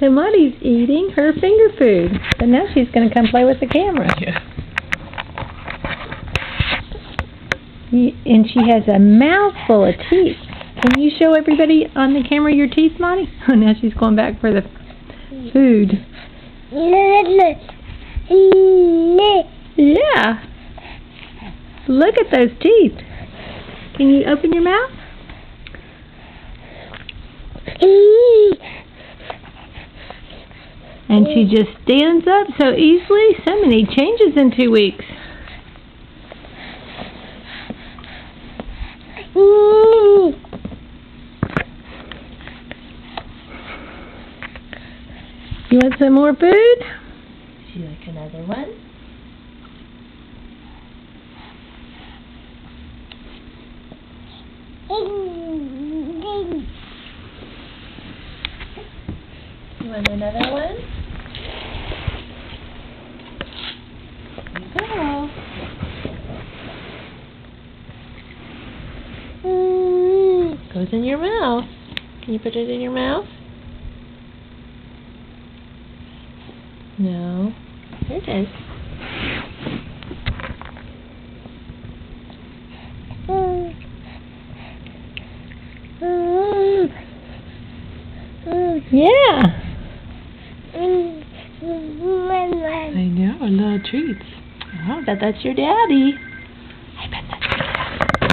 So Maudie's eating her finger food. So now she's going to come play with the camera. Yeah. And she has a mouthful of teeth. Can you show everybody on the camera your teeth, Maudie? Oh, now she's going back for the food. Yeah. Look at those teeth. Can you open your mouth? And she just stands up so easily. So many changes in 2 weeks. You want some more food? Would you like another one? You want another one? Here you go. Goes in your mouth. Can you put it in your mouth? No. Here it is. Yeah. I know, little treats. Oh, that's your daddy.